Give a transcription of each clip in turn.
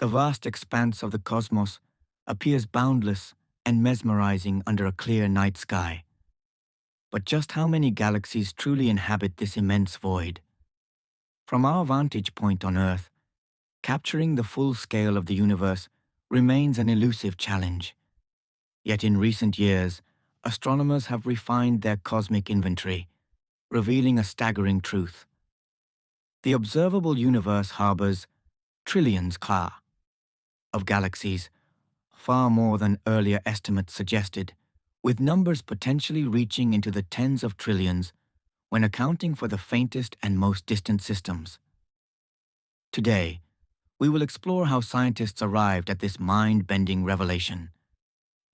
The vast expanse of the cosmos appears boundless and mesmerizing under a clear night sky. But just how many galaxies truly inhabit this immense void? From our vantage point on Earth, capturing the full scale of the universe remains an elusive challenge. Yet in recent years, astronomers have refined their cosmic inventory, revealing a staggering truth. The observable universe harbors trillions of galaxies, far more than earlier estimates suggested, with numbers potentially reaching into the tens of trillions when accounting for the faintest and most distant systems. Today, we will explore how scientists arrived at this mind-bending revelation,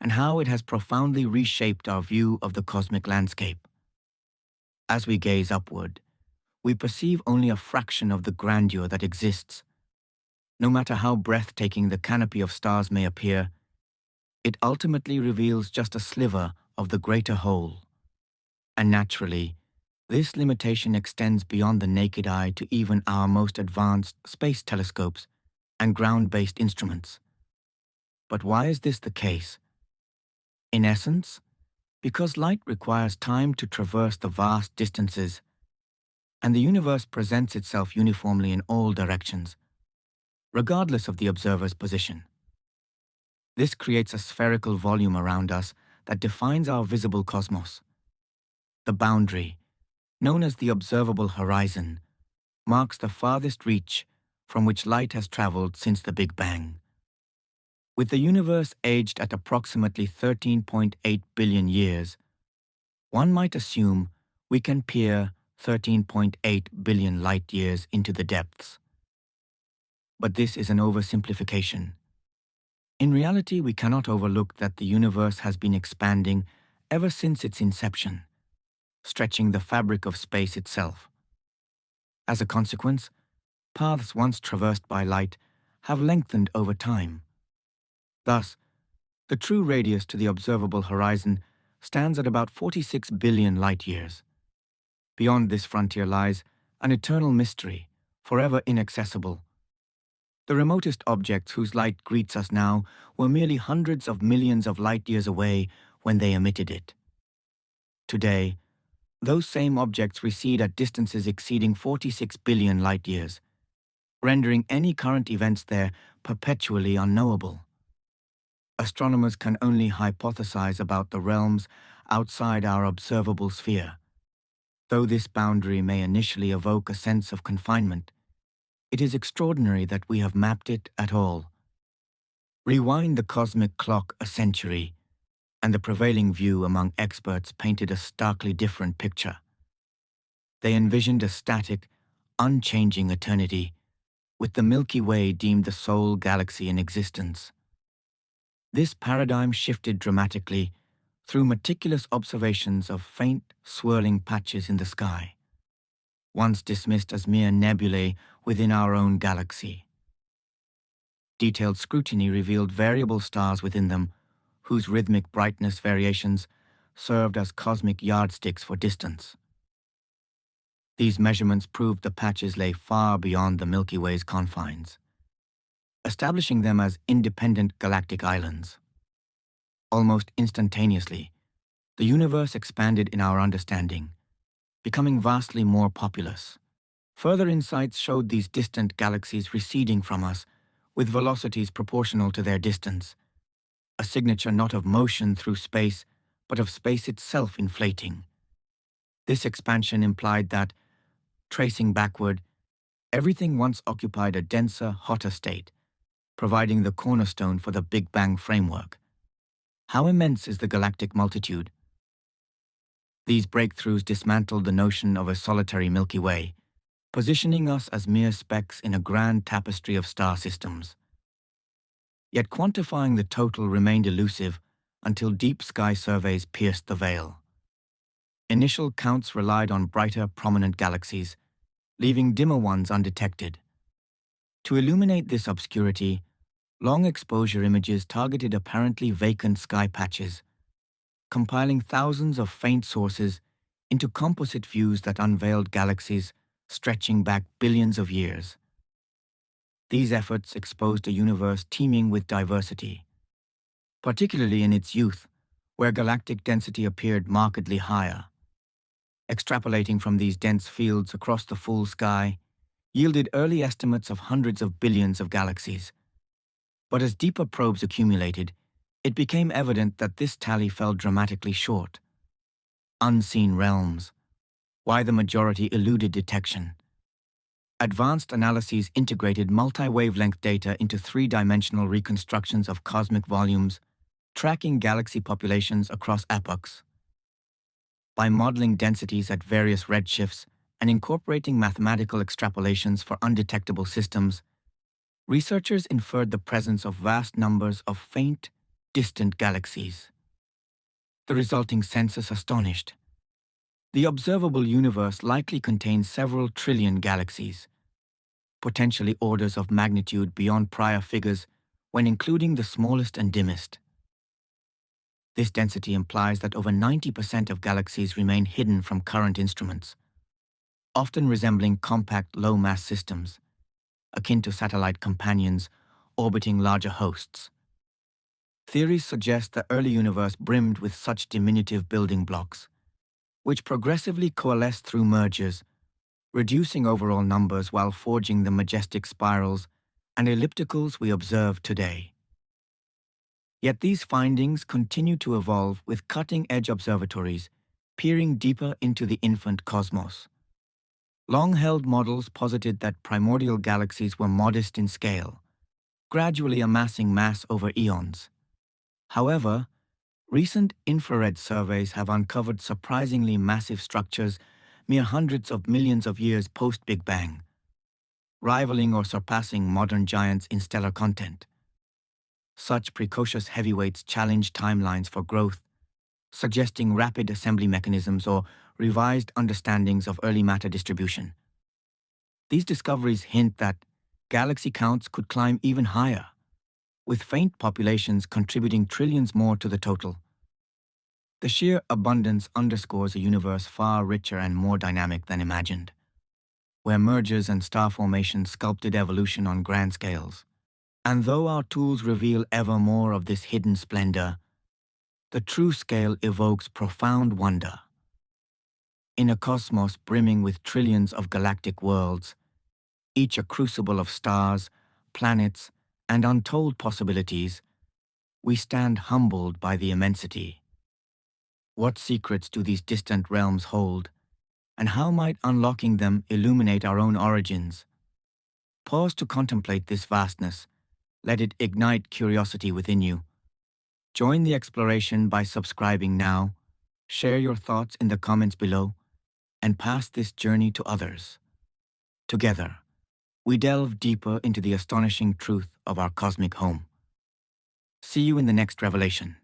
and how it has profoundly reshaped our view of the cosmic landscape. As we gaze upward, we perceive only a fraction of the grandeur that exists. No matter how breathtaking the canopy of stars may appear, it ultimately reveals just a sliver of the greater whole. And naturally, this limitation extends beyond the naked eye to even our most advanced space telescopes and ground-based instruments. But why is this the case? In essence, because light requires time to traverse the vast distances, and the universe presents itself uniformly in all directions, regardless of the observer's position. This creates a spherical volume around us that defines our visible cosmos. The boundary, known as the observable horizon, marks the farthest reach from which light has traveled since the Big Bang. With the universe aged at approximately 13.8 billion years, one might assume we can peer 13.8 billion light-years into the depths. But this is an oversimplification. In reality, we cannot overlook that the universe has been expanding ever since its inception, stretching the fabric of space itself. As a consequence, paths once traversed by light have lengthened over time. Thus, the true radius to the observable horizon stands at about 46 billion light-years. Beyond this frontier lies an eternal mystery, forever inaccessible. The remotest objects whose light greets us now were merely hundreds of millions of light-years away when they emitted it. Today, those same objects recede at distances exceeding 46 billion light-years, rendering any current events there perpetually unknowable. Astronomers can only hypothesize about the realms outside our observable sphere. Though this boundary may initially evoke a sense of confinement, it is extraordinary that we have mapped it at all. Rewind the cosmic clock a century, and the prevailing view among experts painted a starkly different picture. They envisioned a static, unchanging eternity, with the Milky Way deemed the sole galaxy in existence. This paradigm shifted dramatically through meticulous observations of faint, swirling patches in the sky, once dismissed as mere nebulae within our own galaxy. Detailed scrutiny revealed variable stars within them, whose rhythmic brightness variations served as cosmic yardsticks for distance. These measurements proved the patches lay far beyond the Milky Way's confines, establishing them as independent galactic islands. Almost instantaneously, the universe expanded in our understanding, becoming vastly more populous. Further insights showed these distant galaxies receding from us with velocities proportional to their distance, a signature not of motion through space, but of space itself inflating. This expansion implied that, tracing backward, everything once occupied a denser, hotter state, providing the cornerstone for the Big Bang framework. How immense is the galactic multitude? These breakthroughs dismantled the notion of a solitary Milky Way, positioning us as mere specks in a grand tapestry of star systems. Yet quantifying the total remained elusive until deep sky surveys pierced the veil. Initial counts relied on brighter, prominent galaxies, leaving dimmer ones undetected. To illuminate this obscurity, long exposure images targeted apparently vacant sky patches, compiling thousands of faint sources into composite views that unveiled galaxies stretching back billions of years. These efforts exposed a universe teeming with diversity, particularly in its youth, where galactic density appeared markedly higher. Extrapolating from these dense fields across the full sky yielded early estimates of hundreds of billions of galaxies. But as deeper probes accumulated, it became evident that this tally fell dramatically short. Unseen realms, why the majority eluded detection. Advanced analyses integrated multi-wavelength data into three-dimensional reconstructions of cosmic volumes, tracking galaxy populations across epochs. By modeling densities at various redshifts and incorporating mathematical extrapolations for undetectable systems, researchers inferred the presence of vast numbers of faint, distant galaxies. The resulting census astonished. The observable universe likely contains several trillion galaxies, potentially orders of magnitude beyond prior figures when including the smallest and dimmest. This density implies that over 90% of galaxies remain hidden from current instruments, often resembling compact low-mass systems, akin to satellite companions orbiting larger hosts. Theories suggest the early universe brimmed with such diminutive building blocks, which progressively coalesced through mergers, reducing overall numbers while forging the majestic spirals and ellipticals we observe today. Yet these findings continue to evolve with cutting-edge observatories peering deeper into the infant cosmos. Long-held models posited that primordial galaxies were modest in scale, gradually amassing mass over eons. However, recent infrared surveys have uncovered surprisingly massive structures mere hundreds of millions of years post-Big Bang, rivaling or surpassing modern giants in stellar content. Such precocious heavyweights challenge timelines for growth, suggesting rapid assembly mechanisms or revised understandings of early matter distribution. These discoveries hint that galaxy counts could climb even higher, with faint populations contributing trillions more to the total. The sheer abundance underscores a universe far richer and more dynamic than imagined, where mergers and star formation sculpted evolution on grand scales. And though our tools reveal ever more of this hidden splendor, the true scale evokes profound wonder. In a cosmos brimming with trillions of galactic worlds, each a crucible of stars, planets, and untold possibilities, we stand humbled by the immensity. What secrets do these distant realms hold, and how might unlocking them illuminate our own origins? Pause to contemplate this vastness. Let it ignite curiosity within you. Join the exploration by subscribing now, share your thoughts in the comments below, and pass this journey to others. Together, we delve deeper into the astonishing truth of our cosmic home. See you in the next revelation.